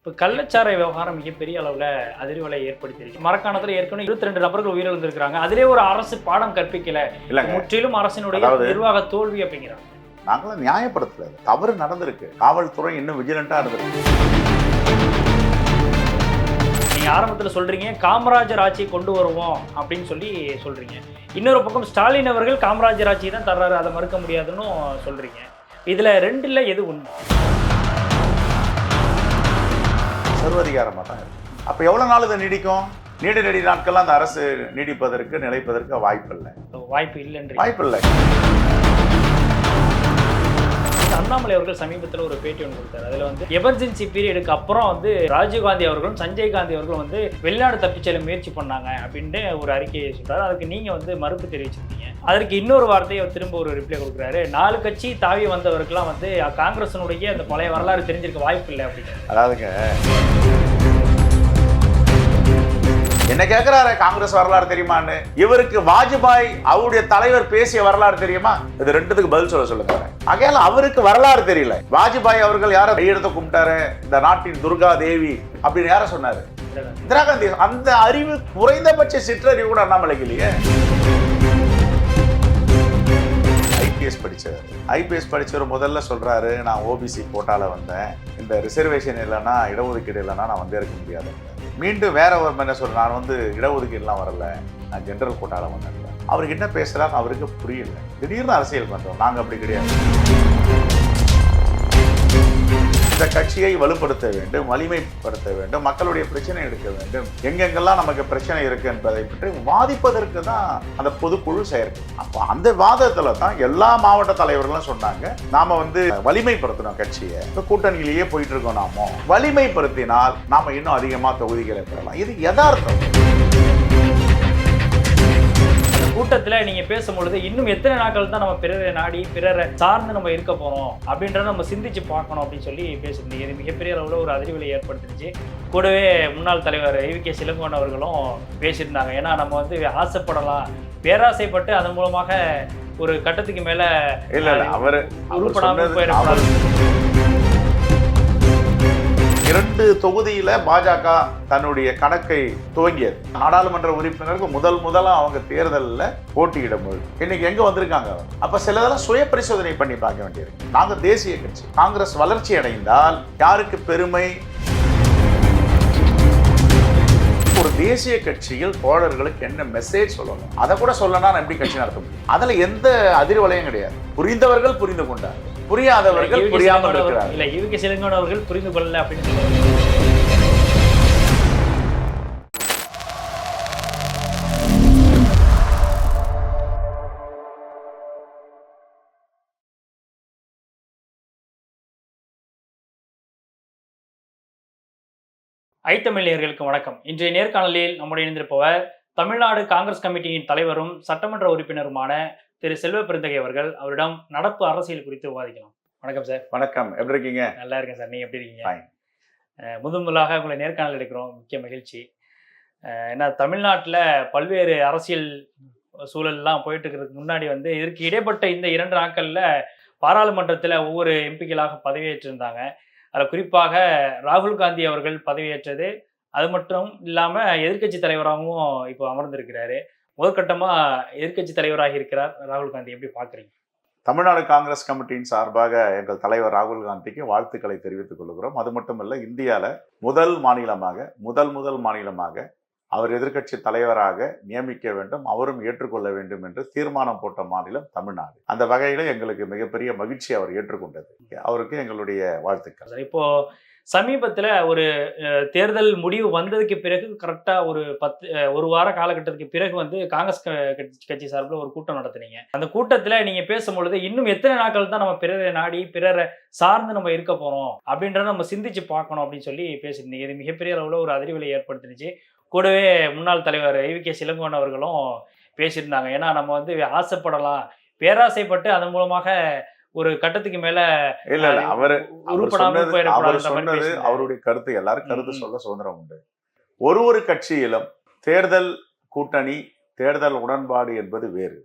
இப்போ கள்ளச்சாரை விவகாரம் மிகப்பெரிய அளவில் அதிர்வலை ஏற்படுத்தியிருக்கு. மரக்காணத்தில் ஏற்கனவே 22 நபர்கள் உயிரிழந்திருக்கிறாங்க. அதிலே ஒரு அரசு பாடம் கற்பிக்கல, முற்றிலும் அரசினுடைய நிர்வாக தோல்வி அப்படிங்கிறாங்க. நாங்களும் நியாயப்படுத்தல, தவறு நடந்திருக்கு. காவல்துறை இன்னும் விஜிலண்டா இருந்திருக்கு. நீங்க ஆரம்பத்தில் சொல்றீங்க காமராஜர் ஆட்சியை கொண்டு வருவோம் அப்படின்னு சொல்றீங்க. இன்னொரு பக்கம் ஸ்டாலின் அவர்கள் காமராஜர் ஆட்சியை தான் தர்றாரு, அதை மறுக்க முடியாதுன்னு சொல்றீங்க. இதுல ரெண்டுல எது உண்மை? சர்வதிகாரமாக தான் இருக்கு. அப்போ எவ்வளோ நாள் இதை நீடிக்கும்? நெடி நாட்கள்லாம் அந்த அரசு நீடிப்பதற்கு நிலைப்பதற்கு வாய்ப்பு இல்லை. அண்ணாமலை அவர்கள் சமீபத்தில் ஒரு பேட்டி ஒன்று கொடுத்தாரு. அதில் வந்து எமர்ஜென்சி பீரியடுக்கு அப்புறம் வந்து ராஜீவ்காந்தி அவர்களும் சஞ்சய் காந்தி அவர்களும் வந்து வெளிநாடு தப்பிச் செல்ல முயற்சி பண்ணாங்க அப்படின்னு ஒரு அறிக்கையை சொல்றாரு. அதுக்கு நீங்க வந்து மறுப்பு தெரிவிச்சிருக்கீங்க. அதற்கு இன்னொரு வார்த்தையை திரும்ப ஒரு ரிப்ளை கொடுக்குறாரு. 4 கட்சி தாவி வந்தவருக்கெல்லாம் வந்து காங்கிரஸினுடைய அந்த பழைய வரலாறு தெரிஞ்சிருக்க வாய்ப்பு இல்லை அப்படின்னு. அதாவதுங்க, என்ன கேட்கிறாரு, காங்கிரஸ் வரலாறு தெரியுமான்னு. இவருக்கு வாஜ்பாய் அவருடைய தலைவர் பேசிய வரலாறு தெரியுமா? இது ரெண்டுத்துக்கு பதில் சொல்லுங்க. ஆகையால அவருக்கு வரலாறு தெரியல. வாஜ்பாய் அவர்கள் யார கையெழுத்த கும்பிட்டாரு, இந்த நாட்டின் துர்கா தேவி அப்படின்னு யார சொன்னாரு? இந்திரா காந்தி. அந்த அறிவு குறைந்தபட்ச சிற்றறிவு கூட அண்ணாமலைக்கு இல்லையே. ஐபிஎஸ் படிச்சவர் முதல்ல சொல்றாரு, நான் ஓபிசி கோட்டால வந்தேன், இந்த ரிசர்வேஷன் இல்லைன்னா இடஒதுக்கீடு இல்லைன்னா நான் வந்தே இருக்க முடியாது. மீண்டும் வேற ஒரு என்ன சொல்ற, நான் வந்து இடஒதுக்கீடுலாம் வரல, நான் ஜெனரல் கோட்டால வந்தேன். அவருக்கு என்ன பேசுறாரு அவருக்கு புரியல. திடீர்னு அரசியல் பண்றோம். நாங்க அப்படி கிடையாது. இந்த கட்சியை வலுப்படுத்த வேண்டும், வலிமைப்படுத்த வேண்டும், மக்களுடைய பிரச்சனை எடுக்க வேண்டும், எங்கெங்கெல்லாம் நமக்கு பிரச்சனை இருக்கு என்பதை பற்றி வாதிப்பதற்கு தான் அந்த பொதுக்குழு செயற்கை. அப்போ அந்த வாதத்துல தான் எல்லா மாவட்ட தலைவர்களும் சொன்னாங்க, நாம வந்து வலிமைப்படுத்தணும் கட்சியை. கூட்டணியிலேயே போயிட்டு இருக்கோம். நாம வலிமைப்படுத்தினால் நாம இன்னும் அதிகமா தொகுதிகளை பெறலாம். இது யதார்த்தம். கூட்டத்தில் நீங்க பேசும்பொழுது இன்னும் எத்தனை நாட்கள் தான் நம்ம பிறரை நாடி பிறரை சார்ந்து நம்ம இருக்க போறோம் அப்படின்றத நம்ம சிந்திச்சு பார்க்கணும் அப்படின்னு சொல்லி பேசியிருந்தீங்க. இது மிகப்பெரிய அளவில் ஒரு அதிர்வலை ஏற்படுத்திருச்சு. கூடவே முன்னாள் தலைவர் EVK இளங்கோவன் அவர்களும் பேசியிருந்தாங்க. ஏன்னா நம்ம வந்து ஆசைப்படலாம், பேராசைப்பட்டு அதன் மூலமாக ஒரு கட்டத்துக்கு மேல அவர் உருப்படாமல் போயிடக்கூடாது. 2 தொகுதியில பாஜக தன்னுடைய கணக்கை துவங்கியது. நாடாளுமன்ற உறுப்பினருக்கு முதலா அவங்க தேர்தலில் போட்டியிடும்போது இன்னைக்கு எங்க வந்திருக்காங்க? அப்ப சிலதெல்லாம் சுய பரிசோதனை பண்ணி பார்க்க வேண்டியிருக்கு. நாங்க தேசிய கட்சி, காங்கிரஸ் வளர்ச்சி அடைந்தால் யாருக்கு பெருமை? ஒரு தேசிய கட்சியில் தோழர்களுக்கு என்ன மெசேஜ் சொல்லணும், அதை கூட சொல்லலாம். எப்படி கட்சி நடத்த முடியும்? அதுல எந்த அதிர்வலையும் கிடையாது. புரிந்தவர்கள் புரிந்து கொண்டார், புரியாதவர்கள் புரியாமல் இருக்கிறார். இல்ல, EVK இளங்கோவன் அவர்கள் புரிந்து கொள்ளல அப்படின்னு சொல்லுவாங்க. ஐத்தமிழர்களுக்கு வணக்கம். இன்றைய நேர்காணலில் நம்முடைய இணைந்திருப்பவர் தமிழ்நாடு காங்கிரஸ் கமிட்டியின் தலைவரும் சட்டமன்ற உறுப்பினருமான திரு செல்வ பெருந்தகை அவர்கள். அவரிடம் நடப்பு அரசியல் குறித்து விவாதிக்கலாம். வணக்கம் சார். வணக்கம், எப்படி இருக்கீங்க? நல்லா இருக்கேன் சார், நீங்க எப்படி இருக்கீங்க? முதலாக உங்களை நேர்காணல் எடுக்கிறோம், முக்கிய மகிழ்ச்சி. ஏன்னா தமிழ்நாட்டில் பல்வேறு அரசியல் சூழல்லாம் போயிட்டு இருக்கிறதுக்கு முன்னாடி வந்து இதற்கு இடைப்பட்ட இந்த 2 நாட்கள்ல பாராளுமன்றத்தில் ஒவ்வொரு எம்பிக்களாக பதவியேற்றிருந்தாங்க. அதில் குறிப்பாக ராகுல் காந்தி அவர்கள் பதவியேற்றது, அது மட்டும் இல்லாமல் எதிர்க்கட்சி தலைவராகவும் இப்போ அமர்ந்திருக்கிறாரு. முதற்கட்டமாக எதிர்க்கட்சி தலைவராக இருக்கிறார் ராகுல் காந்தி. எப்படி பார்க்குறீங்க? தமிழ்நாடு காங்கிரஸ் கமிட்டியின் சார்பாக எங்கள் தலைவர் ராகுல் காந்திக்கு வாழ்த்துக்களை தெரிவித்துக் கொள்கிறோம். அது மட்டுமல்ல, இந்தியாவில் முதல் மாநிலமாக அவர் எதிர்க்கட்சி தலைவராக நியமிக்க வேண்டும், அவரும் ஏற்றுக்கொள்ள வேண்டும் என்று தீர்மானம் போட்ட மாநிலம் தமிழ்நாடு. அந்த வகையில் எங்களுக்கு மிகப்பெரிய மகிழ்ச்சி அவர் ஏற்றுக்கொண்டது. அவருக்கு எங்களுடைய வாழ்த்துக்கள். இப்போ சமீபத்தில் ஒரு தேர்தல் முடிவு வந்ததுக்கு பிறகு கரெக்டாக ஒரு வார காலகட்டத்துக்கு பிறகு வந்து காங்கிரஸ் கட்சி சார்பில் ஒரு கூட்டம் நடத்துனீங்க. அந்த கூட்டத்தில் நீங்கள் பேசும்பொழுது இன்னும் எத்தனை நாட்கள் தான் நம்ம பிறரை நாடி பிறரை சார்ந்து நம்ம இருக்க போகிறோம் அப்படின்றத நம்ம சிந்திச்சு பார்க்கணும் அப்படின்னு சொல்லி பேசியிருந்தீங்க. இது மிகப்பெரிய அளவில் ஒரு அதிர்வலை ஏற்படுத்தினுச்சு. கூடவே முன்னாள் தலைவர் EVK இளங்கோவன் அவர்களும் பேசியிருந்தாங்க. ஏன்னா நம்ம வந்து ஆசைப்படலாம், பேராசைப்பட்டு அதன் மூலமாக ஒரு கட்டத்துக்கு மேல அவருடைய கருத்து. எல்லாரும் கருத்து சொல்ல சுதந்திரம் உண்டு. ஒரு கட்சியிலும் தேர்தல் கூட்டணி, தேர்தல் உடன்பாடு என்பது வேறு.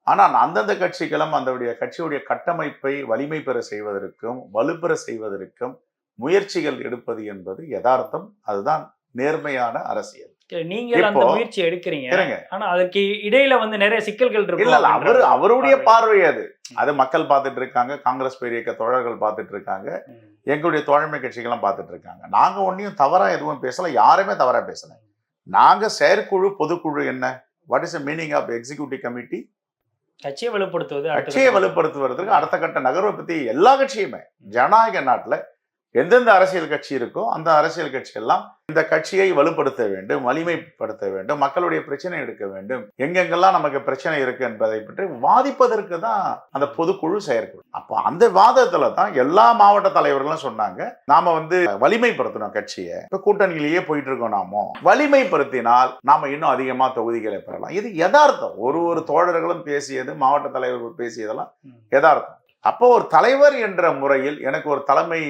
ஆனால் அந்தந்த கட்சிகளும் அந்த கட்சியுடைய கட்டமைப்பை வலிமை பெற செய்வதற்கும் வலுப்பெற செய்வதற்கும் முயற்சிகள் எடுப்பது என்பது யதார்த்தம். அதுதான் நேர்மையான அரசியல். நீங்க அந்த இப்போ முயற்சி எடுக்கிறீங்க. இருங்க. ஆனா அதுக்கு இடையில வந்து நிறைய சிக்கல்கள் இல்ல இருக்கும் இல்ல அப்படின்ற அவருடைய பார்வை. பார்வை அது. அது மக்கள் பார்த்துட்டு இருக்காங்க, காங்கிரஸ் பேரியக்க தோழர்கள் பார்த்துட்டு இருக்காங்க, எங்களுடைய தோழமை கட்சிகள்லாம் பார்த்துட்டு இருக்காங்க. நாங்க ஒன்னையும் தவறா எதுவும் பேசல, யாருமே தவறா பேசல. நாங்க செயற்குழு பொதுக்குழு என்ன, what is the meaning of executive committee? கட்சியை வலுப்படுத்துவது, கட்சியை வலுப்படுத்துவதற்கு அடுத்த கட்ட நகர்வை பத்தி எல்லா கட்சியுமே, ஜனநாயக நாட்டுல எந்தெந்த அரசியல் கட்சி இருக்கோ அந்த அரசியல் கட்சி எல்லாம் இந்த கட்சியை வலுப்படுத்த வேண்டும், வலிமைப்படுத்த வேண்டும், மக்களுடைய பிரச்சனை எடுக்க வேண்டும், எங்கெங்கெல்லாம் நமக்கு பிரச்சனை இருக்கு என்பதை பற்றி வாதிப்பதற்கு தான் அந்த பொதுக்குழு செயற்குழு. அப்போ அந்த வாதத்துல தான் எல்லா மாவட்ட தலைவர்களும் சொன்னாங்க, நாம வலிமைப்படுத்தணும் கட்சியை. இப்ப கூட்டணியிலேயே போயிட்டு இருக்கோம், நாம வலிமைப்படுத்தினால் நாம இன்னும் அதிகமா தொகுதிகளை பெறலாம். இது யதார்த்தம். ஒரு தோழர்களும் பேசியது, மாவட்ட தலைவர்கள் பேசியதெல்லாம் யதார்த்தம். அப்போ ஒரு தலைவர் என்ற முறையில் எனக்கு ஒரு தலைமை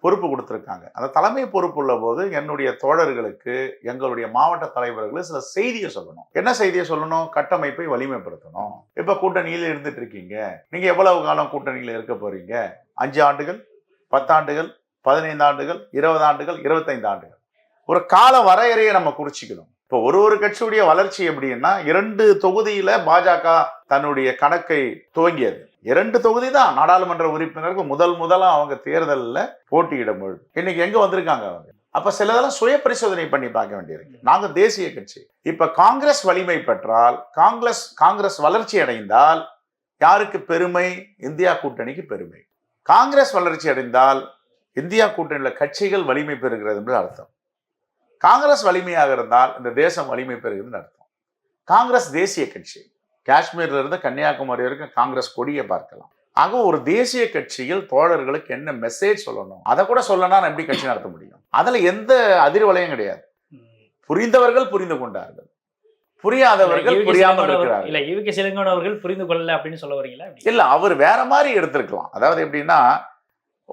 பொறுப்பு கொடுத்துருக்காங்க. அந்த தலைமை பொறுப்பு உள்ள போது என்னுடைய தோழர்களுக்கு, எங்களுடைய மாவட்ட தலைவர்களுக்கு சில செய்தியை சொல்லணும். என்ன செய்தியை சொல்லணும்? கட்டமைப்பை வலிமைப்படுத்தணும். இப்ப கூட்டணியில் இருந்துட்டு இருக்கீங்க, நீங்க எவ்வளவு காலம் கூட்டணியில் இருக்க போறீங்க? 5 ஆண்டுகள், 10 ஆண்டுகள், 15 ஆண்டுகள், 20 ஆண்டுகள், 25 ஆண்டுகள். ஒரு கால வரையறையை நம்ம குறிச்சிக்கணும். இப்போ ஒரு கட்சியுடைய வளர்ச்சி எப்படின்னா, 2 தொகுதியில பாஜக தன்னுடைய கணக்கை துவங்கியது. 2 தொகுதி தான் நாடாளுமன்ற உறுப்பினருக்கு முதலா அவங்க தேர்தலில் போட்டியிடும் பொழுது இன்னைக்கு எங்க வந்திருக்காங்க அவங்க. அப்ப சிலதெல்லாம் சுய பரிசோதனை பண்ணி பார்க்க வேண்டியிருக்கு. நாங்க தேசிய கட்சி. இப்ப காங்கிரஸ் வலிமை பெற்றால், காங்கிரஸ் வளர்ச்சி அடைந்தால் யாருக்கு பெருமை? இந்தியா கூட்டணிக்கு பெருமை. காங்கிரஸ் வளர்ச்சி அடைந்தால் இந்தியா கூட்டணியில் கட்சிகள் வலிமை பெறுகிறது என்று அர்த்தம். காங்கிரஸ் வலிமையாக இருந்தால் இந்த தேசம் வலிமை பெறுகிறது அர்த்தம். காங்கிரஸ் தேசிய கட்சி. காஷ்மீர்ல இருந்து கன்னியாகுமரி வரைக்கும் காங்கிரஸ் கொடியை பார்க்கலாம். ஆக ஒரு தேசிய கட்சியில் தோழர்களுக்கு என்ன மெசேஜ் சொல்லணும், அதை கூட சொல்லனா எப்படி கட்சி நடத்த முடியும்? அதுல எந்த அதிர்வலையும் கிடையாது. புரிந்தவர்கள் புரிந்து கொண்டார்கள், புரியாதவர்கள் புரியாமல் இருக்கிறார்கள். இல்ல ஈவி கே சிலங்கோன் அவர்கள் புரிந்து கொள்ளல அப்படின்னு சொல்ல வரீங்களா? இல்ல, அவர் வேற மாதிரி எடுத்திருக்கலாம். அதாவது எப்படின்னா,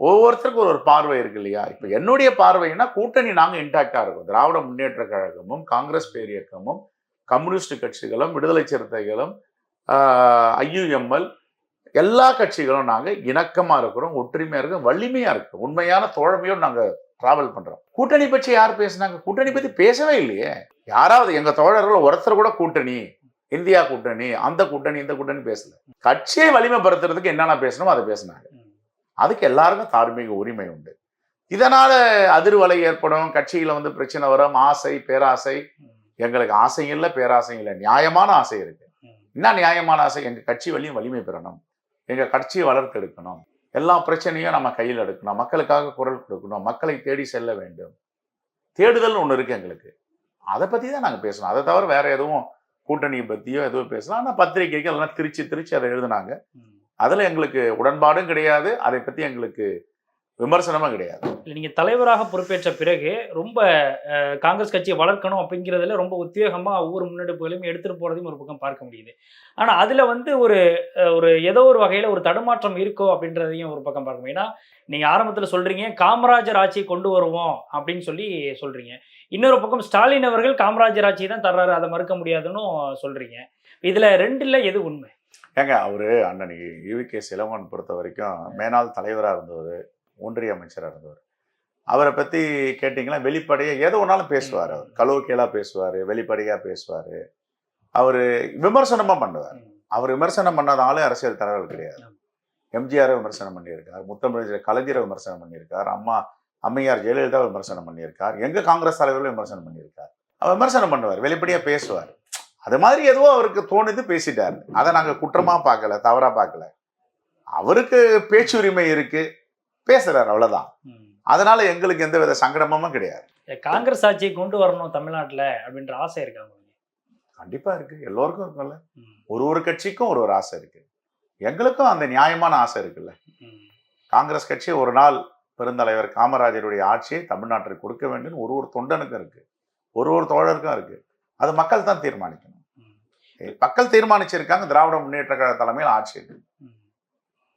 ஒவ்வொருத்தருக்கும் ஒரு பார்வை இருக்கு இல்லையா? இப்ப என்னுடைய பார்வைன்னா, கூட்டணி நாங்க இன்டாக்டா இருக்கும். திராவிட முன்னேற்ற கழகமும், காங்கிரஸ் பேரியக்கமும், கம்யூனிஸ்ட் கட்சிகளும், விடுதலை சிறுத்தைகளும், ஐயுஎம்எல், எல்லா கட்சிகளும் நாங்க இணக்கமா இருக்கிறோம், ஒற்றுமையா இருக்கோம், வலிமையா இருக்கோம், உண்மையான தோழமையோடு நாங்க டிராவல் பண்றோம். கூட்டணி பற்றி யார் பேசினாங்க? கூட்டணி பத்தி பேசவே இல்லையே. யாராவது எங்க தோழர்கள் ஒருத்தர் கூட கூட்டணி, இந்தியா கூட்டணி, அந்த கூட்டணி, இந்த கூட்டணி பேசல. கட்சியை வலிமைப்படுத்துறதுக்கு என்னென்ன பேசணுமோ அதை பேசினாங்க. அதுக்கு எல்லாருக்கும் தார்மீக உரிமை உண்டு. இதனால அதிர்வலை ஏற்படும், கட்சியில பிரச்சனை வரும், ஆசை பேராசை. எங்களுக்கு ஆசை இல்லை, பேராசை இல்லை, நியாயமான ஆசை இருக்கு. என்ன நியாயமான ஆசை? எங்க கட்சி வலிமை பெறணும், எங்க கட்சியை வளர்த்து எடுக்கணும், எல்லா பிரச்சனையும் நம்ம கையில் எடுக்கணும், மக்களுக்காக குரல் கொடுக்கணும், மக்களை தேடி செல்ல வேண்டும். தேடுதல் ஒண்ணு இருக்கு எங்களுக்கு. அதை பத்தி தான் நாங்க பேசணும். அதை தவிர வேற எதுவும் கூட்டணியை பத்தியோ எதுவும் பேசலாம். ஆனா பத்திரிகைக்கு எல்லாம் திருச்சி அதை எழுதுனாங்க. அதுல எங்களுக்கு உடன்பாடும் கிடையாது, அதை பத்தி எங்களுக்கு விமர்சனமும் கிடையாது. நீங்க தலைவராக பொறுப்பேற்ற பிறகு ரொம்ப காங்கிரஸ் கட்சியை வளர்க்கணும் அப்படிங்கிறதுல ரொம்ப உத்வேகமா ஒவ்வொரு முன்னெடுப்புகளையும் எடுத்துட்டு போறதையும் ஒரு பக்கம் பார்க்க முடியுது. ஆனா அதுல ஒரு ஏதோ ஒரு வகையில ஒரு தடுமாற்றம் இருக்கோ அப்படின்றதையும் ஒரு பக்கம் பார்க்க முடியும். ஏன்னா நீங்க ஆரம்பத்துல சொல்றீங்க காமராஜர் ஆட்சியை கொண்டு வருவோம் அப்படின்னு சொல்றீங்க. இன்னொரு பக்கம் ஸ்டாலின் அவர்கள் காமராஜர் ஆட்சியை தான் தர்றாரு, அதை மறுக்க முடியாதுன்னு சொல்றீங்க. இதுல ரெண்டுல எது உண்மை? ஏங்க, அவரு அண்ணன் ஈவி கே சிலங்கோன் பொறுத்த வரைக்கும் மேனாள் தலைவராக இருந்தவர், ஒன்றிய அமைச்சராக இருந்தவர். அவரை பற்றி கேட்டிங்கன்னா வெளிப்படையாக எது ஒன்றாலும் பேசுவார். அவர் கலோக்கியலாக பேசுவார், வெளிப்படையாக பேசுவார். அவர் விமர்சனமாக பண்ணுவார். அவர் விமர்சனம் பண்ணாதாலும் அரசியல் தலைவர்கள் கிடையாது. எம்ஜிஆரை விமர்சனம் பண்ணியிருக்கார், முத்தமிழ் கலைஞரை விமர்சனம் பண்ணியிருக்கார், அம்மையார் ஜெயலலிதா விமர்சனம் பண்ணியிருக்கார், எங்கள் காங்கிரஸ் தலைவர்களும் விமர்சனம் பண்ணியிருக்கார். அவர் விமர்சனம் பண்ணுவார், வெளிப்படையாக பேசுவார். அது மாதிரி எதுவும் அவருக்கு தோணுது பேசிட்டாரு. அதை நாங்கள் குற்றமாக பார்க்கல, தவறாக பார்க்கல. அவருக்கு பேச்சுரிமை இருக்கு, பேசுறாரு, அவ்வளவுதான். அதனால எங்களுக்கு எந்த வித சங்கடமும் கிடையாது. காங்கிரஸ் ஆட்சியை கொண்டு வரணும் தமிழ்நாட்டுல அப்படின்ற ஆசை இருக்காங்க. கண்டிப்பா இருக்கு, எல்லோருக்கும் இருக்குல்ல. ஒரு கட்சிக்கும் ஒரு ஆசை இருக்கு. எங்களுக்கும் அந்த நியாயமான ஆசை இருக்குல்ல. காங்கிரஸ் கட்சி ஒரு நாள் பெருந்தலைவர் காமராஜருடைய ஆட்சியை தமிழ்நாட்டிற்கு கொடுக்க வேண்டும் ஒரு தொண்டனுக்கும் இருக்கு, ஒரு தோழருக்கும் இருக்கு. அது மக்கள் தான் தீர்மானிக்கணும். மக்கள் தீர்மானிச்சிருக்காங்க. திராவிட முன்னேற்ற கழக தலைமையில் ஆட்சி இருக்கு.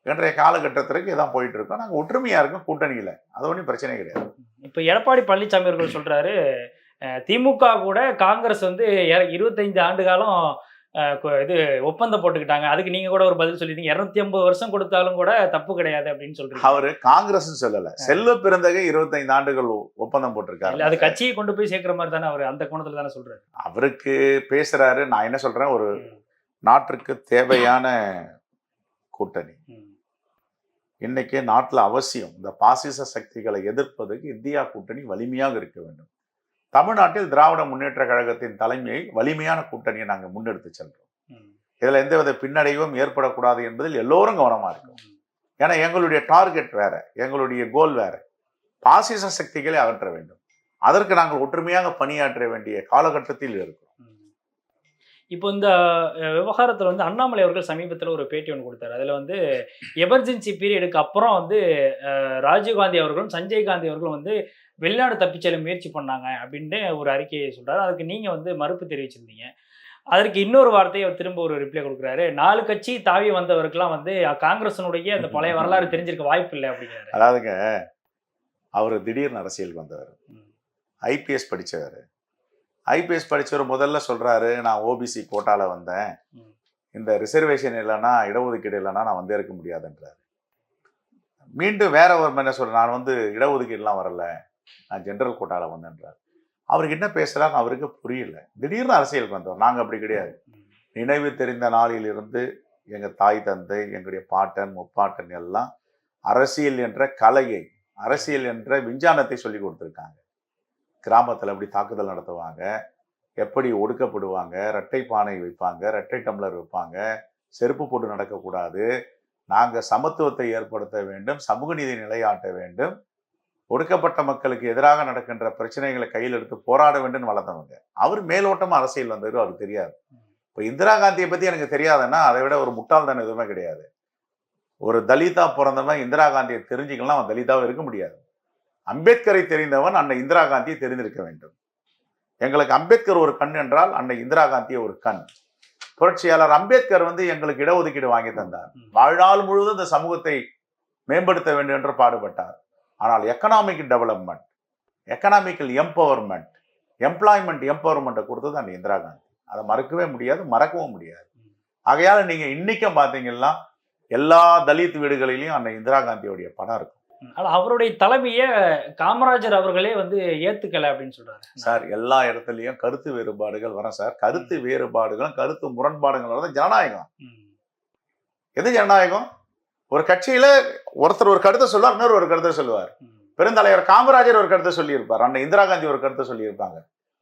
இன்றைய காலகட்டத்திற்கு இதான் போயிட்டு இருக்கோம். நாங்கள் ஒற்றுமையா இருக்கோம் கூட்டணியில, அது ஒன்றும் பிரச்சனை கிடையாது. இப்ப எடப்பாடி பழனிசாமி அவர்கள் சொல்றாரு, திமுக கூட காங்கிரஸ் 25 ஆண்டு காலம் இது ஒப்பந்தம் போட்டுக்கிட்டாங்க. அதுக்கு நீங்க கூட ஒரு பதில் சொல்லிட்டீங்க. 250 வருஷம் கொடுத்தாலும் கூட தப்பு கிடையாது அப்படின்னு சொல்றீங்க. அவரு காங்கிரஸ் சொல்லல, செல்வ பெருந்தகை 25 ஆண்டுகள் ஒப்பந்தம் போட்டிருக்காரு. அது கட்சியை கொண்டு போய் சேர்க்கிற மாதிரி தானே அவர் அந்த கோணத்துல தானே சொல்றாரு. அவருக்கு பேசுறாரு. நான் என்ன சொல்றேன், ஒரு நாட்டிற்கு தேவையான கூட்டணி இன்னைக்கு நாட்டுல அவசியம். இந்த பாசிச சக்திகளை எதிர்ப்பதற்கு இந்தியா கூட்டணி வலிமையாக இருக்க வேண்டும். தமிழ்நாட்டில் திராவிட முன்னேற்ற கழகத்தின் தலைமையை வலிமையான கூட்டணியை நாங்கள் முன்னெடுத்து செல்றோம். இதுல எந்தவித பின்னடைவும் ஏற்படக்கூடாது என்பதில் எல்லோரும் கவனமா இருக்கும். ஏன்னா எங்களுடைய டார்கெட் வேற, எங்களுடைய கோல் வேற. பாசிச சக்திகளை அகற்ற வேண்டும். அதற்கு நாங்கள் ஒற்றுமையாக பணியாற்ற வேண்டிய காலகட்டத்தில் இருக்கிறோம். இப்போ இந்த விவகாரத்தில் வந்து அண்ணாமலை அவர்கள் சமீபத்தில் ஒரு பேட்டி ஒன்று கொடுத்தாரு. அதில் வந்து எமர்ஜென்சி பீரியடுக்கு அப்புறம் வந்து ராஜீவ்காந்தி அவர்களும் சஞ்சய் காந்தி அவர்களும் வந்து வெளிநாடு தப்பிச்செல்ல முயற்சி பண்ணாங்க அப்படின்ட்டு ஒரு அறிக்கையை சொல்றாரு. அதுக்கு நீங்க வந்து மறுப்பு தெரிவிச்சிருந்தீங்க. அதற்கு இன்னொரு வார்த்தையை திரும்ப ஒரு ரிப்ளை கொடுக்குறாரு. 4 கட்சி தாவி வந்தவருக்கெல்லாம் வந்து காங்கிரஸனுடைய அந்த பழைய வரலாறு தெரிஞ்சிருக்க வாய்ப்பு இல்லை அப்படிங்கிறாரு. அதாவதுங்க, அவர் திடீர்னு அரசியல் வந்தவர், ஐபிஎஸ் படிச்சவர். ஐபிஎஸ் படிச்சவர் முதல்ல சொல்றாரு, நான் ஓபிசி கோட்டால வந்தேன், இந்த ரிசர்வேஷன் இல்லைன்னா இடஒதுக்கீடு இல்லைன்னா நான் வந்தே இருக்க முடியாதுன்றாரு. மீண்டும் வேற ஒரு என்ன சொல்ற, நான் வந்து இடஒதுக்கீடுலாம் வரல, நான் ஜெனரல் கோட்டால வந்தேன்றார். அவருக்கு என்ன பேசுறாங்க அவருக்கு புரியல. திடீர்னு அரசியலுக்கு வந்தவர். நாங்கள் அப்படி கிடையாது. நினைவு தெரிந்த நாளில் இருந்து எங்க தாய் தந்தை, எங்களுடைய பாட்டன் முப்பாட்டன் எல்லாம் அரசியல் என்ற கலையை, அரசியல் என்ற விஞ்ஞானத்தை சொல்லி கொடுத்துருக்காங்க. கிராமத்தில் எப்படி தாக்குதல் நடத்துவாங்க, எப்படி ஒடுக்கப்படுவாங்க, இரட்டை பானை வைப்பாங்க, இரட்டை டம்ளர் வைப்பாங்க, செருப்பு போட்டு நடக்கக்கூடாது, நாங்கள் சமத்துவத்தை ஏற்படுத்த வேண்டும், சமூக நீதி நிலையாட்ட வேண்டும், ஒடுக்கப்பட்ட மக்களுக்கு எதிராக நடக்கின்ற பிரச்சனைகளை கையில் எடுத்து போராட வேண்டும் வளர்ந்தவங்க. அவர் மேலோட்டமாக அரசியல் வந்தது அவருக்கு தெரியாது. இப்போ இந்திரா காந்தியை பற்றி எனக்கு தெரியாதுன்னா அதை விட ஒரு முட்டாள்தான் எதுவுமே கிடையாது. ஒரு தலிதா பிறந்தவன் இந்திரா காந்தியை தெரிஞ்சுக்கலாம், அவன் தலிதாவும் இருக்க முடியாது. அம்பேத்கரை தெரிந்தவன் அன்னை இந்திரா காந்தியை தெரிந்திருக்க வேண்டும். எங்களுக்கு அம்பேத்கர் ஒரு கண் என்றால் அன்னை இந்திரா காந்தியை ஒரு கண். புரட்சியாளர் அம்பேத்கர் வந்து எங்களுக்கு இடஒதுக்கீடு வாங்கி தந்தார். வாழ்நாள் முழுவதும் இந்த சமூகத்தை மேம்படுத்த வேண்டும் என்று பாடுபட்டார். ஆனால் economic development, economical empowerment, employment எம்பவர்மெண்ட்டை கொடுத்தது அன்னை இந்திரா காந்தி. அதை மறக்கவே முடியாது, மறக்கவும் முடியாது. ஆகையால நீங்க இன்னைக்கும் பாத்தீங்கன்னா எல்லா தலித் வீடுகளிலையும் அன்னை இந்திரா காந்தியோடைய படம் இருக்கும். ஆனா அவருடைய தலைமையை காமராஜர் அவர்களே வந்து ஏத்துக்கல அப்படின்னு சொல்றாரு சார். எல்லா இடத்துலயும் கருத்து வேறுபாடுகள் வரும் சார். கருத்து வேறுபாடுகளும் கருத்து முரண்பாடுகள் வரது ஜனநாயகம். எது ஜனநாயகம்? ஒரு கட்சியில ஒருத்தர் ஒரு கருத்தை சொல்லுவார், இன்னொரு ஒரு கருத்தை சொல்லுவார். பெருந்தலைவர் காமராஜர் ஒரு கருத்தை சொல்லியிருப்பார், அன்னை இந்திரா காந்தி ஒரு கருத்தை சொல்லியிருப்பாங்க.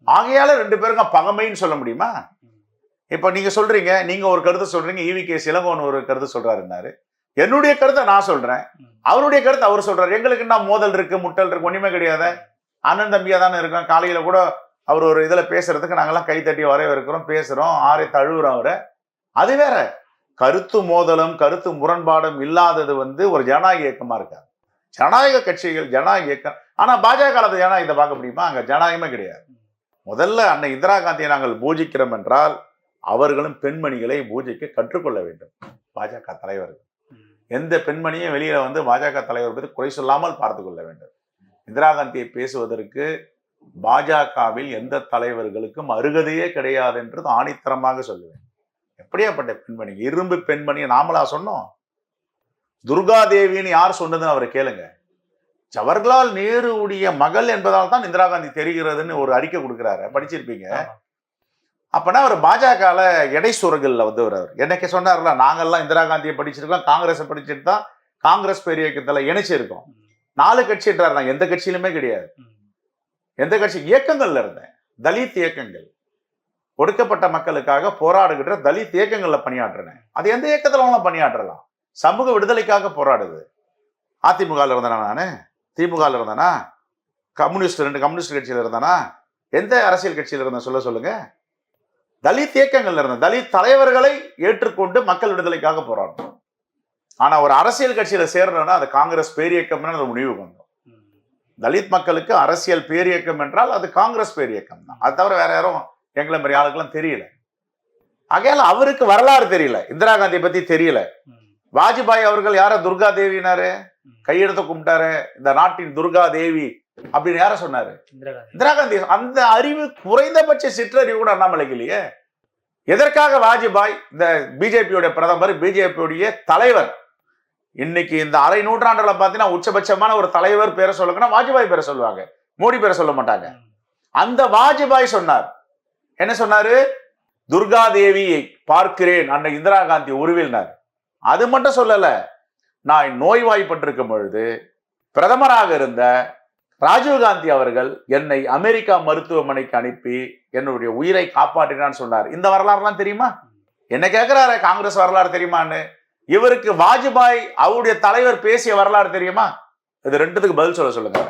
ஆகையால 2 பேருக்கும் பகமைன்னு சொல்ல முடியுமா? இப்ப நீங்க சொல்றீங்க, நீங்க ஒரு கருத்தை சொல்றீங்க, EVK இளங்கோவன் ஒரு கருத்தை சொல்றாருன்னாரு. என்னுடைய கருத்தை நான் சொல்றேன், அவருடைய கருத்தை அவர் சொல்றாரு. எங்களுக்கு என்ன மோதல் இருக்கு, முட்டல் இருக்கு? ஒண்ணுமே கிடையாது. அண்ணன் தம்பியா தானே இருக்கோம். காலையில கூட அவர் ஒரு இதுல பேசுறதுக்கு நாங்கெல்லாம் கை தட்டி வரவேற்கிறோம், பேசுறோம், ஆரை தழுவுறோம் அவரை. அது வேற. கருத்து மோதலும் கருத்து முரண்பாடும் இல்லாதது வந்து ஒரு ஜனநாயக இயக்கமா இருக்காது. ஜனநாயக கட்சிகள் ஜனநாயக இயக்கம். ஆனா பாஜக காலத்து ஜனநாயகத்தை பார்க்க முடியுமா? அங்க ஜனநாயகமே கிடையாது. முதல்ல அன்னை இந்திரா காந்தியை நாங்கள் பூஜிக்கிறோம் என்றால் அவர்களும் பெண்மணிகளை பூஜிக்க கற்றுக்கொள்ள வேண்டும். பாஜக தலைவர்கள் எந்த பெண்மணியும் வெளியில வந்து பாஜக தலைவர் பற்றி குறை சொல்லாமல் பார்த்து கொள்ள வேண்டும். இந்திரா காந்தியை பேசுவதற்கு பாஜகவில் எந்த தலைவர்களுக்கும் அருகதையே கிடையாது என்று ஆணித்தரமாக சொல்லுவேன். எப்படியாப்பட்ட பெண்மணி, இரும்பு பெண்மணி நாமளா சொன்னோம்? துர்காதேவின்னு யார் சொன்னதுன்னு அவரை கேளுங்க. ஜவஹர்லால் நேருடைய மகள் என்பதால் தான் இந்திரா காந்தி தெரிகிறதுன்னு ஒரு அறிக்கை கொடுக்கிறாரு, படிச்சிருப்பீங்க. அப்பனா அவர் பாஜகல எடை சுரங்கல்ல வந்து அவர் என்னைக்கு சொன்னார்ல, நாங்கெல்லாம் இந்திரா காந்தியை படிச்சிருக்கோம், காங்கிரஸை படிச்சுட்டு தான் காங்கிரஸ் பேர் இயக்கத்துல இணைச்சிருக்கோம். 4 கட்சின்றார், நான் எந்த கட்சியிலுமே கிடையாது. எந்த கட்சி? இயக்கங்கள்ல இருந்தேன். தலித் இயக்கங்கள், ஒடுக்கப்பட்ட மக்களுக்காக போராடுகின்ற தலித் இயக்கங்கள்ல பணியாற்றினேன். அது எந்த இயக்கத்துல பணியாற்றலாம். சமூக விடுதலைக்காக போராடுது. அதிமுகவில் இருந்தேனா, நானு திமுகவில் இருந்தேனா, கம்யூனிஸ்ட் 2 கம்யூனிஸ்ட் கட்சியில இருந்தானா, எந்த அரசியல் கட்சியில இருந்தேன் சொல்லுங்க. தலித் இயக்கங்கள்ல இருந்த தலித் தலைவர்களை ஏற்றுக்கொண்டு மக்கள் விடுதலைக்காக போராடும். ஆனா ஒரு அரசியல் கட்சியில சேர்றோம்னா அது காங்கிரஸ் பேரியக்கம் அது முடிவுக்கு வந்தோம். தலித் மக்களுக்கு அரசியல் பேரியக்கம் என்றால் அது காங்கிரஸ் பேரியக்கம் தான். அது தவிர வேற யாரும் எங்களை மாதிரி ஆளுக்கெல்லாம் தெரியல. ஆகையால அவருக்கு வரலாறு தெரியல, இந்திரா காந்தியை பத்தி தெரியல. வாஜ்பாய் அவர்கள் யார துர்கா தேவினாரு, கையெடுத்து கும்பிட்டாரு, இந்த நாட்டின் துர்கா தேவி அப்படின்னு யார சொன்னாரு? இந்திரா காந்தி. அந்த அறிவு குறைந்தபட்ச சிற்றறிவு கூட அண்ணாமலைக்கு இல்லையே. எதற்காக வாஜ்பாய் இந்த பிஜேபியோட பிரதமர், பிஜேபியோடைய தலைவர், இன்னைக்கு இந்த அரை நூற்றாண்டுல பாத்தீங்கன்னா உச்சபட்சமான ஒரு தலைவர் பேரை சொல்லுங்கன்னா வாஜ்பாய் பேரை சொல்லுவாங்க, மோடி பேரை சொல்ல மாட்டாங்க. அந்த வாஜ்பாய் சொன்னார், என்ன சொன்னாரு? துர்கா தேவியை பார்க்கிறேன் அன்னை இந்திரா காந்தி உருவினார். அது மட்டும் சொல்லல, நான் நோய்வாய்ப்பட்டிருக்கும் பொழுது பிரதமராக இருந்த ராஜீவ்காந்தி அவர்கள் என்னை அமெரிக்கா மருத்துவமனைக்கு அனுப்பி என்னுடைய உயிரை காப்பாற்றினான்னு சொன்னார். இந்த வரலாறுலாம் தெரியுமா? என்ன கேட்கிறாரு, காங்கிரஸ் வரலாறு தெரியுமான்னு. இவருக்கு வாஜ்பாய் அவருடைய தலைவர் பேசிய வரலாறு தெரியுமா? இது ரெண்டுத்துக்கு பதில் சொல்லுங்க.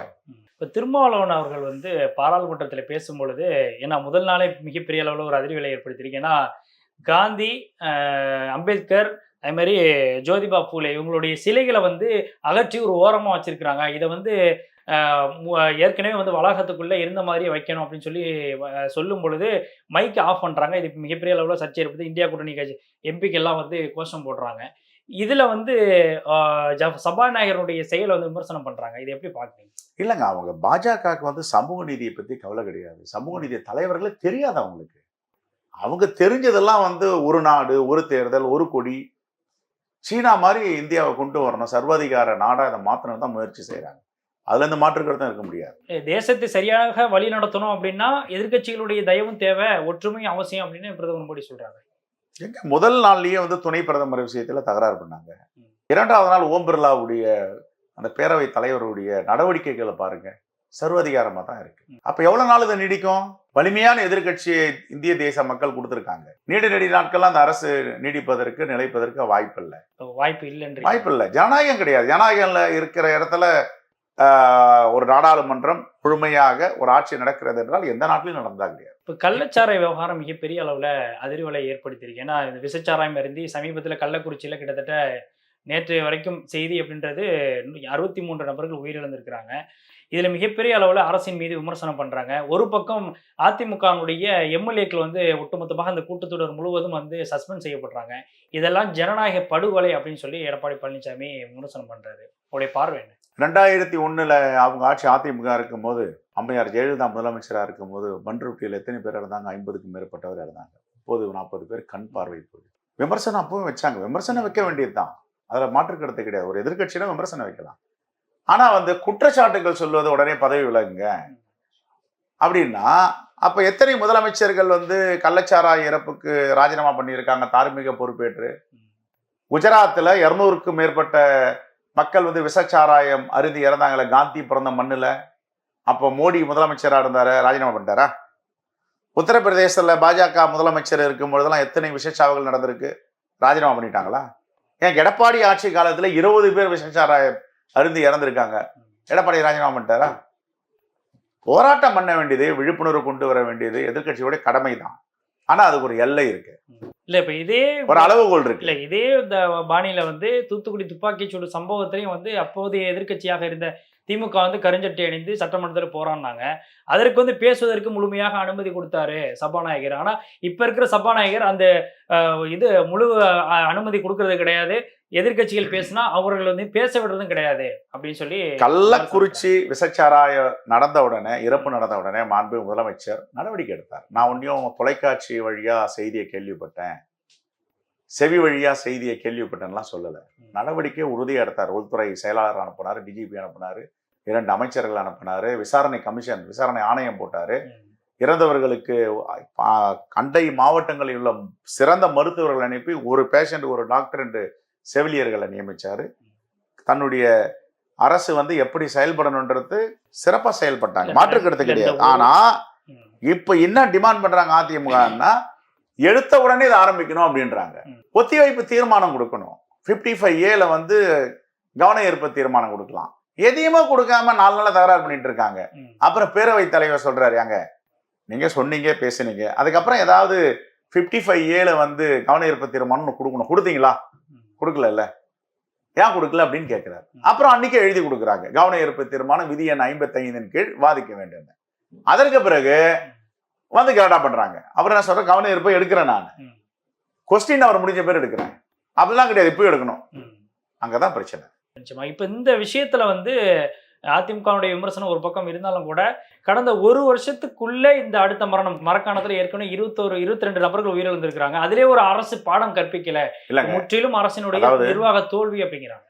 இப்போ திருமாவளவன் அவர்கள் வந்து பாராளுமன்றத்தில் பேசும்பொழுது, ஏன்னா முதல் நாளே மிகப்பெரிய அளவில் ஒரு அதிர்வலை ஏற்படுத்தியிருக்கு. ஏன்னா காந்தி, அம்பேத்கர், அதே மாதிரி ஜோதிபா பூலே இவங்களுடைய சிலைகளை வந்து அகற்றி ஒரு ஓரமாக வச்சிருக்கிறாங்க. இதை வந்து ஏற்கனவே வந்து வளாகத்துக்குள்ளே இருந்த மாதிரியே வைக்கணும் அப்படின்னு சொல்லி சொல்லும் பொழுது மைக்கு ஆஃப் பண்ணுறாங்க. இது மிகப்பெரிய அளவில் சர்ச்சை ஏற்படுது. இந்தியா கூட்டணி கட்சி எம்பிக்கு எல்லாம் வந்து கோஷம் போடுறாங்க. இதில் வந்து சபாநாயகருடைய செயலை வந்து விமர்சனம் பண்ணுறாங்க. இதை எப்படி பார்க்குறீங்க? இல்லைங்க, அவங்க பாஜகவுக்கு வந்து சமூக நீதியை பற்றி கவலை கிடையாது. சமூக நீதி தலைவர்களே தெரியாது அவங்களுக்கு. அவங்க தெரிஞ்சதெல்லாம் வந்து ஒரு நாடு, ஒரு தேர்தல், ஒரு கொடி, சீனா மாதிரி இந்தியாவை கொண்டு வரணும், சர்வாதிகார நாடாக அதை மாற்றணும் தான் முயற்சி செய்கிறாங்க. அதுல இருந்து மாற்றுக்கருத்தும் இருக்க முடியாது. தேசத்தை சரியாக வழி நடத்தணும் அப்படின்னா எதிர்கட்சிகளுடைய தயவும் தேவை, ஒற்றுமையும் அவசியம் அப்படின்னு பிரதமர் மோடி சொல்றாங்க. எங்க முதல் நாள்லயே வந்து துணை பிரதமர் விஷயத்துல தகராறு பண்ணாங்க. இரண்டாவது நாள் ஓம் பிர்லாவுடைய அந்த பேரவை தலைவருடைய நடவடிக்கைகளை பாருங்க, சர்வாதிகாரமா தான் இருக்கு. அப்ப எவ்வளவு நாள் இதை நீடிக்கும்? வலிமையான எதிர்கட்சியை இந்திய தேச மக்கள் கொடுத்திருக்காங்க. நெடு நாட்கள்லாம் அந்த அரசு நீடிப்பதற்கு, நிலைப்பதற்கு வாய்ப்பு இல்லை. ஜனநாயகம் கிடையாது. ஜனநாயகம்ல இருக்கிற இடத்துல ஒரு நாடாளுமன்றம் முழுமையாக ஒரு ஆட்சி நடக்கிறது என்றால் எந்த நாட்டிலும் நடந்தா கிடையாது. இப்போ கள்ளச்சாராய விவகாரம் மிகப்பெரிய அளவில் அதிர்வலை ஏற்படுத்தியிருக்கு. ஏன்னா இந்த விசச்சாராயம் அருந்தி சமீபத்தில் கள்ளக்குறிச்சியில் கிட்டத்தட்ட நேற்று வரைக்கும் செய்தி அப்படின்றது 63 நபர்கள் உயிரிழந்திருக்கிறாங்க. இதில் மிகப்பெரிய அளவில் அரசின் மீது விமர்சனம் பண்ணுறாங்க. ஒரு பக்கம் அதிமுகவுடைய எம்எல்ஏக்கள் வந்து ஒட்டுமொத்தமாக அந்த கூட்டத்தொடர் முழுவதும் வந்து சஸ்பெண்ட் செய்யப்படுறாங்க. இதெல்லாம் ஜனநாயக படுகொலை அப்படின்னு சொல்லி எடப்பாடி பழனிசாமி விமர்சனம் பண்ணுறாரு. அவருடைய பார்வை என்ன? 2001 அவங்க ஆட்சி அதிமுக இருக்கும்போது, அம்மையார் ஜெயலலிதா முதலமைச்சராக இருக்கும்போது பண்ருட்டியில் எத்தனை பேர் இருந்தாங்க? 50க்கும் மேற்பட்டவர் இருந்தாங்க. 30-40 பேர் கண் பார்வை போகுது. விமர்சனம் அப்பவும் வச்சாங்க. விமர்சனம் வைக்க வேண்டியதுதான், அதில் மாற்று கருத்து கிடையாது. ஒரு எதிர்கட்சியில விமர்சனம் வைக்கலாம். ஆனா வந்து குற்றச்சாட்டுகள் சொல்வது உடனே பதவி விலகுங்க அப்படின்னா, அப்ப எத்தனை முதலமைச்சர்கள் வந்து கள்ளச்சாராய இறப்புக்கு ராஜினாமா பண்ணியிருக்காங்க தார்மீக பொறுப்பேற்று? குஜராத்தில் 200க்கும் மேற்பட்ட மக்கள் வந்து விசச்சாராயம் அருந்தி இறந்தாங்களே காந்தி பிறந்த மண்ணில். அப்போ மோடி முதலமைச்சராக இருந்தாரு, ராஜினாமா பண்ணிட்டாரா? உத்தரப்பிரதேசத்தில் பாஜக முதலமைச்சர் இருக்கும் பொழுதெல்லாம் எத்தனை விஷச்சாவுகள் நடந்திருக்கு, ராஜினாமா பண்ணிட்டாங்களா? ஏன் எடப்பாடி ஆட்சி காலத்தில் 20 பேர் விஷச்சாராயம் அருந்தி இறந்திருக்காங்க, எடப்பாடி ராஜினாமா பண்ணிட்டாரா? போராட்டம் பண்ண வேண்டியது, விழிப்புணர்வு கொண்டு வர வேண்டியது எதிர்கட்சியோட கடமை தான். ஆனா அதுக்கு ஒரு எல்லை இருக்கு. இல்ல இப்ப இதே ஒரு அளவுகோல் இருக்கு. இல்ல இதே இந்த பாணியில வந்து தூத்துக்குடி துப்பாக்கிச்சூடு சம்பவத்திலையும் வந்து அப்போதைய எதிர்கட்சியாக இருந்த திமுக வந்து கருஞ்சட்டை அணிந்து சட்டமன்றத்தில் போராடினாங்க. அதற்கு வந்து பேசுவதற்கு முழுமையாக அனுமதி கொடுத்தாரு சபாநாயகர். ஆனா இப்ப இருக்கிற சபாநாயகர் அந்த இது முழு அனுமதி கொடுக்கறது கிடையாது. எதிர்கட்சிகள் பேசினா அவர்கள் வந்து பேச விடுறதும் கிடையாது அப்படின்னு சொல்லி. கள்ளக்குறிச்சி விசச்சாராய நடந்த உடனே, இறப்பு நடந்த உடனே மாண்பு முதலமைச்சர் நடவடிக்கை எடுத்தார். நான் ஒன்றையும் தொலைக்காட்சி வழியா செய்தியை கேள்விப்பட்டேன், செவி வழியா செய்தியை கேள்விப்பட்டேன்லாம் சொல்லலை. நடவடிக்கை உறுதியாக எடுத்தார். உள்துறை செயலாளர் அனுப்பினார், டிஜிபி அனுப்பினார், 2 அமைச்சர்கள் அனுப்பினார், விசாரணை கமிஷன், விசாரணை ஆணையம் போட்டாரு. இறந்தவர்களுக்கு அண்டை மாவட்டங்களில் உள்ள சிறந்த மருத்துவர்கள் அனுப்பி ஒரு பேஷண்ட், ஒரு டாக்டர் என்று செவிலியர்களை நியமிச்சாரு. தன்னுடைய அரசு வந்து எப்படி செயல்படணுன்றது சிறப்பா செயல்பட்டாங்க, மாற்று கருத்து கிடையாது. ஆனா இப்ப என்ன டிமாண்ட் பண்றாங்க அதிமுகன்னா, எடுத்த உடனே இதை ஆரம்பிக்கணும் அப்படின்றாங்க. ஒத்திவைப்பு தீர்மானம் கொடுக்கணும். 55A வந்து கவன ஈர்ப்பு தீர்மானம் கொடுக்கலாம். எதையுமே கொடுக்காம 4 நாளா தகராறு பண்ணிட்டு இருக்காங்க. அப்புறம் பேரவைத் தலைவர் சொல்றாரு, ஏங்க நீங்க சொன்னீங்க, பேசுனீங்க, அதுக்கப்புறம் ஏதாவது 55A வந்து கவன ஈர்ப்பு தீர்மானம் கொடுக்கணும், கொடுத்தீங்களா? கொடுக்கல, ஏன் கொடுக்கல அப்படின்னு கேட்கிறாரு. அப்புறம் அன்னைக்கே எழுதி கொடுக்குறாங்க, கவன ஈர்ப்பு தீர்மானம் விதி எண் 55 கீழ் வாதிக்க வேண்டும். அதற்கு பிறகு வந்து கேட்டா பண்றாங்க. அப்புறம் நான் சொல்றேன், கவன ஈர்ப்பை எடுக்கிறேன், நான் கொஸ்டின் அவர் முடிஞ்ச பேர் எடுக்கிறேன். அப்படிலாம் கிடையாது, இப்போ எடுக்கணும். அங்கதான் பிரச்சனை. இப்ப இந்த விஷயத்துல வந்து அதிமுகவுடைய விமர்சனம் ஒரு பக்கம் இருந்தாலும் கூட கடந்த ஒரு வருஷத்துக்குள்ள இந்த அடுத்த மரக்காணத்துல ஏற்கனவே 22 நபர்கள் உயிரிழந்திருக்கிறாங்க. அதிலே ஒரு அரசு பாடம் கற்பிக்கல, முற்றிலும் அரசினுடைய நிர்வாக தோல்வி அப்படிங்கிறாங்க.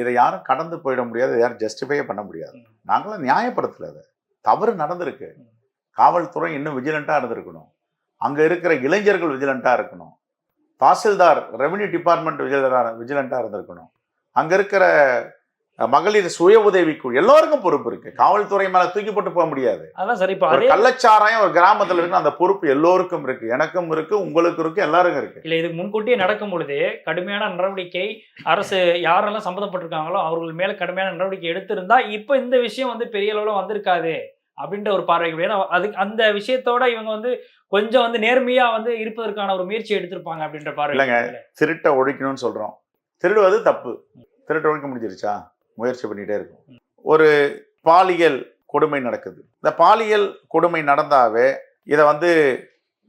இதை யாரும் கடந்து போயிட முடியாது, யாரும் ஜஸ்டிஃபையே பண்ண முடியாது. நாங்களும் நியாயப்படுத்தல, அது தவறு நடந்திருக்கு. காவல்துறை இன்னும் விஜிலண்டா இருந்திருக்கணும், அங்க இருக்கிற இளைஞர்கள் விஜிலண்டா இருக்கணும், தாசில்தார் ரெவன்யூ டிபார்ட்மெண்ட் விஜிலண்டா இருந்திருக்கணும், அங்க இருக்கிற மகளிர் சுய உதவிக்குழு எல்லாருக்கும் பொறுப்பு இருக்கு. காவல்துறை மேல தூக்கி போட்டு போக முடியாது. அதான் சரி. இப்ப ஒரு கள்ளச்சாராயம் ஒரு கிராமத்துல இருக்கு, அந்த பொறுப்பு எல்லோருக்கும் இருக்கு, எனக்கும் இருக்கு, உங்களுக்கும் இருக்கு, எல்லாருக்கும் இருக்கு. இல்ல இது முன்கூட்டியே நடக்கும் பொழுது கடுமையான நடவடிக்கை அரசு யாரெல்லாம் சம்மந்தப்பட்டிருக்காங்களோ அவர்கள் மேல கடுமையான நடவடிக்கை எடுத்திருந்தா இப்ப இந்த விஷயம் வந்து பெரிய அளவுல வந்திருக்காது அப்படின்ற ஒரு பார்வை. ஏன்னா அதுக்கு அந்த விஷயத்தோட இவங்க வந்து கொஞ்சம் வந்து நேர்மையா வந்து இருப்பதற்கான ஒரு முயற்சி எடுத்திருப்பாங்க அப்படின்ற பார்வை. இல்லைங்க, திருட்டை ஒழிக்கணும்னு சொல்றோம், திருடுவது தப்பு, திருட்டை ஒழிக்க முடிஞ்சிருச்சா? முயற்சி பண்ணிட்டே இருக்கும். ஒரு பாலியல் கொடுமை நடக்குது, இந்த பாலியல் கொடுமை நடந்தாவே இதை வந்து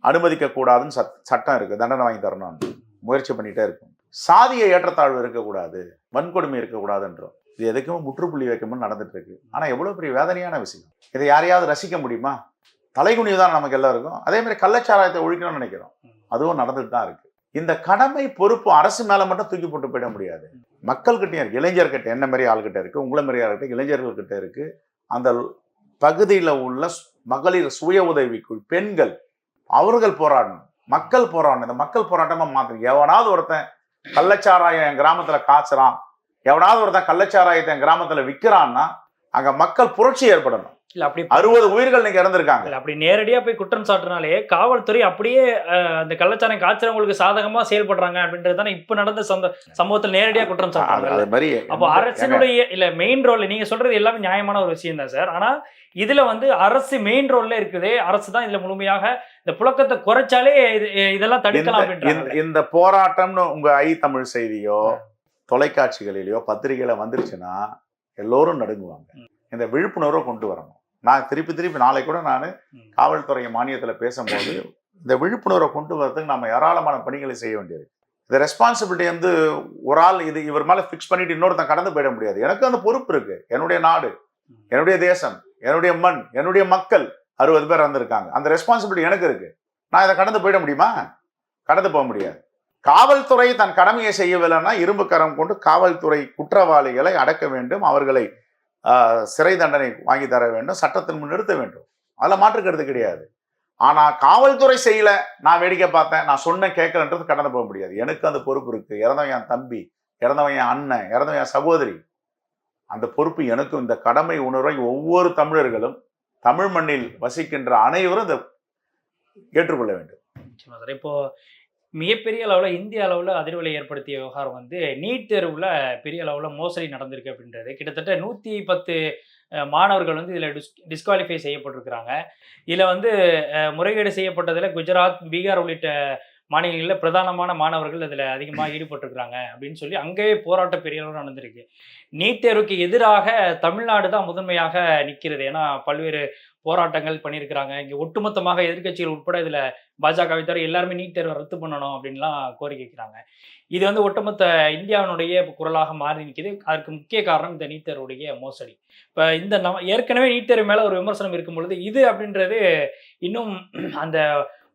அனுமதிக்க கூடாதுன்னு சட்டம் இருக்கு, தண்டனை வாங்கி தரணும்னு முயற்சி பண்ணிட்டே இருக்கும். சாதிய ஏற்றத்தாழ்வு இருக்கக்கூடாது, வன்கொடுமை இருக்கக்கூடாதுன்றோம். இது எதுக்கும் முற்றுப்புள்ளி வைக்கணும்னு நடந்துட்டு இருக்கு. ஆனா எவ்வளவு பெரிய வேதனையான விஷயம். இதை யாரையாவது ரசிக்க முடியுமா? தலைகுனிவு தான் நமக்கு எல்லாருக்கும். அதே மாதிரி கள்ளச்சாராயத்தை ஒழிக்கணும்னு நினைக்கிறோம், அதுவும் நடந்துட்டு தான் இருக்கு. இந்த கடமை பொறுப்பு அரசு மேல மட்டும் தூக்கி போட்டு போயிட முடியாது. மக்கள்கிட்டயும் இருக்கு, இளைஞர்கிட்ட, என்ன மாதிரி ஆள்கிட்ட இருக்கு, உங்களை மாதிரி ஆள்கிட்ட, இளைஞர்கள்கிட்ட இருக்கு. அந்த பகுதியில் உள்ள மகளிர் சுய உதவிக்குழு பெண்கள், அவர்கள் போராடணும், மக்கள் போராடணும். இந்த மக்கள் போராட்டமா மாத்தணும். எவனாவது ஒருத்தன் கள்ளச்சாராயம் என் கிராமத்துல காய்ச்சறான், எவனாவது ஒருத்தன் கள்ளச்சாராயத்தை என் கிராமத்துல விற்கிறான்னா அங்க மக்கள் புரட்சி ஏற்படணும். இல்ல அப்படி 60 உயிர்கள் இன்னைக்கு இறந்திருக்காங்க. அப்படி நேரடியா போய் குற்றம் சாட்டுனாலே காவல்துறை அப்படியே அந்த கள்ளச்சாராயம் காய்ச்சறவங்களுக்கு சாதகமா செயல்படுறாங்க அப்படின்றது தானே இப்ப நடந்த சம்பவத்தில் நேரடியா குற்றம் சாட்டுறாங்க. அப்போ அரசினுடைய இல்ல மெயின் ரோல் நீங்க சொல்றது எல்லாமே நியாயமான ஒரு விஷயம் தான் சார். ஆனா இதுல வந்து அரசு மெயின் ரோல்ல இருக்குது, அரசு தான் இதுல முழுமையாக இந்த புழக்கத்தை குறைச்சாலே இதெல்லாம் தடுக்கலாம் அப்படின்றாங்க. இந்த போராட்டம்னு உங்க தமிழ் செய்தியோ தொலைக்காட்சிகளிலேயோ பத்திரிகையில வந்துருச்சுன்னா எல்லோரும் நடுங்குவாங்க. இந்த விழிப்புணர்வை கொண்டு வரணும். நான் திருப்பி நாளை கூட நான் காவல்துறை மானியத்தில் பேசும்போது இந்த விழிப்புணர்வை கொண்டு வரதுக்கு நம்ம ஏராளமான பணிகளை செய்ய வேண்டியது. இந்த ரெஸ்பான்சிபிலிட்டி வந்து ஒரு ஆள் இவர் மேலே ஃபிக்ஸ் பண்ணிட்டு இன்னொருத்தன் கடந்து போயிட முடியாது. எனக்கு அந்த பொறுப்பு இருக்கு. என்னுடைய நாடு, என்னுடைய தேசம், என்னுடைய மண், என்னுடைய மக்கள் 60 பேர் வந்திருக்காங்க. அந்த ரெஸ்பான்சிபிலிட்டி எனக்கு இருக்கு. நான் இதை கடந்து போயிட முடியுமா? கடந்து போக முடியாது. காவல்துறை தன் கடமையை செய்யவில்லைன்னா இரும்பு கரம் கொண்டு காவல்துறை குற்றவாளிகளை அடக்க வேண்டும், அவர்களை சிறை தண்டனை வாங்கி தர வேண்டும், சட்டத்தின் முன் நிறுத்த வேண்டும். அதில் மாற்றுக்கிறது கிடையாது. ஆனா காவல்துறை செய்யல, நான் வேடிக்கை பார்த்தேன், நான் சொன்ன கேட்கலன்றது கடந்து போக முடியாது. எனக்கு அந்த பொறுப்பு இருக்கு. இறந்தவன் என் தம்பி, இறந்தவன் என் அண்ணன், இறந்தவன் என் சகோதரி. அந்த பொறுப்பு எனக்கும். இந்த கடமை உணர்வை ஒவ்வொரு தமிழர்களும், தமிழ் மண்ணில் வசிக்கின்ற அனைவரும் இதை ஏற்றுக்கொள்ள வேண்டும். இப்போ மிகப்பெரிய அளவில் இந்திய அளவில் அதிர்வலை ஏற்படுத்திய விவகாரம் வந்து நீட் தேர்வில் பெரிய அளவில் மோசடி நடந்திருக்கு அப்படின்றது. கிட்டத்தட்ட 110 மாணவர்கள் வந்து இதில் டிஸ்குவாலிஃபை செய்யப்பட்டிருக்கிறாங்க. இதில் வந்து முறைகேடு செய்யப்பட்டதில் குஜராத், பீகார் உள்ளிட்ட மாநிலங்களில் பிரதானமான மாணவர்கள் இதில் அதிகமாக ஈடுபட்டிருக்கிறாங்க அப்படின்னு சொல்லி அங்கேயே போராட்டம் பெரிய அளவில் நடந்திருக்கு. நீட் தேர்வுக்கு எதிராக தமிழ்நாடு தான் முதன்மையாக நிற்கிறது. ஏன்னா பல்வேறு போராட்டங்கள் பண்ணியிருக்கிறாங்க. இங்கே ஒட்டுமொத்தமாக எதிர்கட்சிகள் உட்பட இதில் பாஜகவை தவிர எல்லாருமே நீட் தேர்வை ரத்து பண்ணணும் அப்படின்லாம் கோரிக்கை வைக்கிறாங்க. இது வந்து ஒட்டுமொத்த இந்தியாவினுடைய குரலாக மாறி நிற்கிது. அதற்கு முக்கிய காரணம் இந்த நீட் தேர்வுடைய மோசடி. இப்போ இந்த ஏற்கனவே நீட் தேர்வு மேலே ஒரு விமர்சனம் இருக்கும் பொழுது இது அப்படின்றது இன்னும் அந்த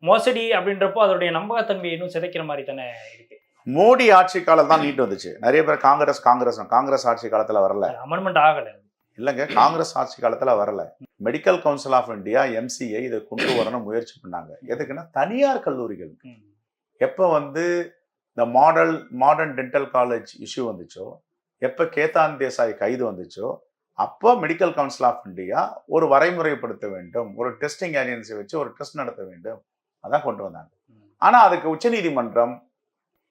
மோசடி அப்படின்றப்போ அதோடைய நம்பகத்தன்மை இன்னும் சிதைக்கிற மாதிரி தானே இருக்கு. மோடி ஆட்சி காலம் தான் நீட் வந்துச்சு. நிறைய பேர் காங்கிரஸ் ஆட்சி காலத்தில் வரல, அமெண்ட்மெண்ட் ஆகலை. இல்லைங்க, காங்கிரஸ் ஆட்சி காலத்தில் வரல. Medical council of India MCA இதை கொண்டு வரணும் முயற்சி பண்ணாங்க. எதுக்குன்னா தனியார் கல்லூரிகள் எப்போ வந்து இந்த மாடர்ன் டென்டல் காலேஜ் இஷ்யூ வந்துச்சோ, எப்போ கேதான் தேசாய் கைது வந்துச்சோ, அப்போ மெடிக்கல் கவுன்சில் ஆஃப் இந்தியா ஒரு வரைமுறைப்படுத்த வேண்டும், ஒரு டெஸ்டிங் ஏஜென்சி வச்சு ஒரு டெஸ்ட் நடத்த வேண்டும், அதான் கொண்டு வந்தாங்க. ஆனால் அதுக்கு உச்சநீதிமன்றம்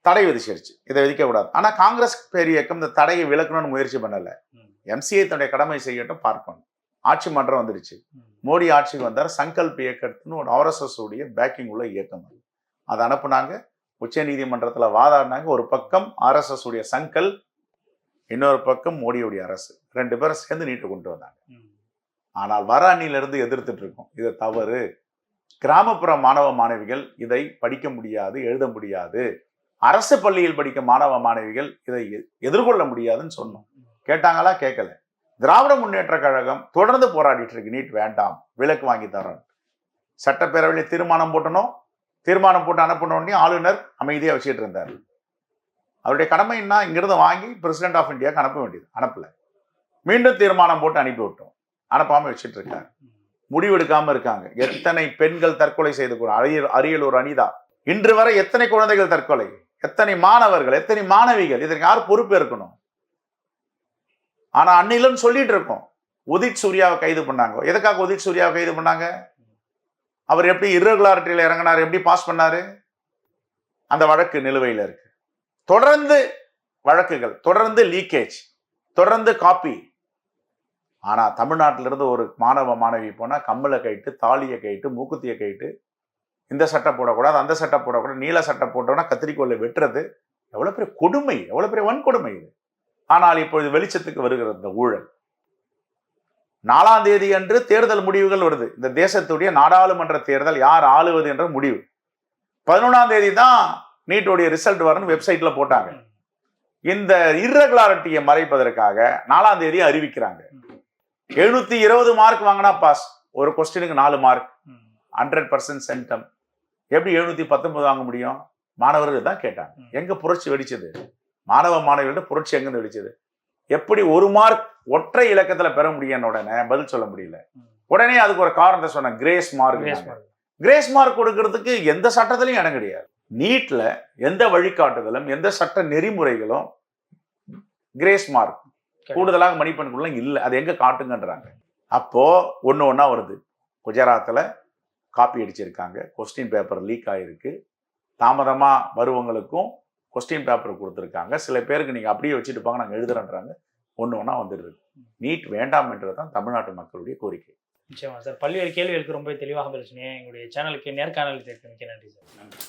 தடை விதிச்சிருச்சு, இதை விதிக்கக்கூடாது. ஆனால் காங்கிரஸ் பேர் இயக்கம் இந்த தடையை விலக்கணும்னு முயற்சி பண்ணலை. MCA தன்னுடைய கடமை செய்யட்டும், பார்க்கணும். ஆட்சி மாற்றம் வந்துருச்சு. மோடி ஆட்சிக்கு வந்தார். சங்கல்ப் இயக்கத்துன்னு ஒரு RSS உடைய பேக்கிங் உள்ள இயக்கம் அது. அதை அனுப்புனாங்க, உச்ச நீதிமன்றத்தில் வாதாடினாங்க. ஒரு பக்கம் RSS உடைய சங்கல்ப், இன்னொரு பக்கம் மோடியுடைய அரசு, 2 பேரும் சேர்ந்து நீட்டு கொண்டு வந்தாங்க. ஆனால் வர அணியிலிருந்து எதிர்த்துட்டு இருக்கோம், இது தவறு, கிராமப்புற மாணவ மாணவிகள் இதை படிக்க முடியாது, எழுத முடியாது, அரசு பள்ளியில் படிக்க மாணவ மாணவிகள் இதை எதிர்கொள்ள முடியாதுன்னு சொன்னோம். கேட்டாங்களா? கேட்கல. திராவிட முன்னேற்ற கழகம் தொடர்ந்து போராடிட்டு இருக்கு. நீட் வேண்டாம், விலக்கு வாங்கி தரோம். சட்டப்பேரவையில் தீர்மானம் போட்டணும், தீர்மானம் போட்டு அனுப்பணும்னு ஆளுநர் அமைதியாக வச்சுட்டு இருந்தார். அவருடைய கடமை என்ன? இங்கிருந்து வாங்கி பிரசிடென்ட் ஆஃப் இந்தியாவுக்கு அனுப்ப வேண்டியது, அனுப்பல. மீண்டும் தீர்மானம் போட்டு அனுப்பி விட்டோம், அனுப்பாம வச்சுட்டு இருக்காங்க. முடிவெடுக்காம இருக்காங்க. எத்தனை பெண்கள் தற்கொலை செய்து கூட, அரியலூர் அனிதா, இன்று வரை எத்தனை குழந்தைகள் தற்கொலை, எத்தனை மாணவர்கள், எத்தனை மாணவிகள், இதற்கு யார் பொறுப்பு இருக்கணும்? ஆனா அன்னிலன்னு சொல்லிட்டு இருக்கோம். உதித் சூர்யாவை கைது பண்ணாங்க. எதுக்காக உதித் சூர்யாவை கைது பண்ணாங்க? அவர் எப்படி இர்ரெகுலாரிட்டியில இறங்கினார், எப்படி பாஸ் பண்ணாரு? அந்த வழக்கு நிலுவையில் இருக்கு. தொடர்ந்து வழக்குகள், தொடர்ந்து லீக்கேஜ், தொடர்ந்து காப்பி. ஆனா தமிழ்நாட்டிலிருந்து ஒரு மாணவ மாணவி போனா கம்மலை கைட்டு, தாலியை கைட்டு, மூக்குத்தியை கைட்டு, இந்த சட்டை போடக்கூடாது, அந்த சட்டை போடக்கூடாது, நீல சட்டை போட்டோம்னா கத்திரிக்கோளை வெட்டுறது, எவ்வளவு பெரிய கொடுமை, எவ்வளவு பெரிய வன்கொடுமை இது. ஆனால் இப்பொழுது வெளிச்சத்துக்கு வருகிறது இந்த ஊழல். 4ஆம் தேதி அன்று தேர்தல் முடிவுகள் வருது. இந்த தேசத்துடைய நாடாளுமன்ற தேர்தல் யார் ஆளுவது என்ற முடிவு. 11ஆம் தேதி தான் நீட்டோடைய ரிசல்ட் வரும்னு வெப்சைட்ல போட்டாங்க. இந்த இர்ரெகுலாரிட்டியை மறைப்பதற்காக 4ஆம் தேதி அறிவிக்கிறாங்க. 720 மார்க் வாங்கினா பாஸ். ஒரு கொஸ்டினுக்கு 4 மார்க், 100% சென்டம். எப்படி 719 வாங்க முடியும்? மாணவர்கள் தான் கேட்டாங்க. எங்க புரட்சி வெடிச்சது? மாணவ மாணவிகளோட புரட்சி எங்கிருந்து வெடிச்சது? எப்படி 1 மார்க் ஒற்றை இலக்கத்துல பெற முடியும்? உடனே பதில் சொல்ல முடியல. உடனே அதுக்கு ஒரு காரணத்தை சொன்ன, கிரேஸ் மார்க். கிரேஸ் மார்க் கொடுக்கறதுக்கு எந்த சட்டத்திலையும் இடம் கிடையாது. நீட்ல எந்த வழிகாட்டுதலும், எந்த சட்ட நெறிமுறைகளும் கிரேஸ் மார்க் கூடுதலாக மதிப்பெண்குள்ள இல்ல. அது எங்க காட்டுங்கன்றாங்க. அப்போ ஒண்ணா வருது. குஜராத்ல காப்பி அடிச்சிருக்காங்க, கொஸ்டின் பேப்பர் லீக் ஆயிருக்கு. தாமதமா வருவங்களுக்கும் கொஸ்டின் பேப்பர் கொடுத்துருக்காங்க. சில பேருக்கு நீங்க அப்படியே வச்சுட்டு போங்க, நாங்க எழுதுறேன்றாங்க. ஒண்ணா வந்துடுது. நீட் வேண்டாம் என்றுதான் தமிழ்நாட்டு மக்களுடைய கோரிக்கை. நிச்சயமா சார், பல்வேறு கேள்விகளுக்கு ரொம்ப தெளிவாக பேசுனீங்க. எங்களுடைய சேனலுக்கு நேர்காணல் மிக்க நன்றி சார். நன்றி.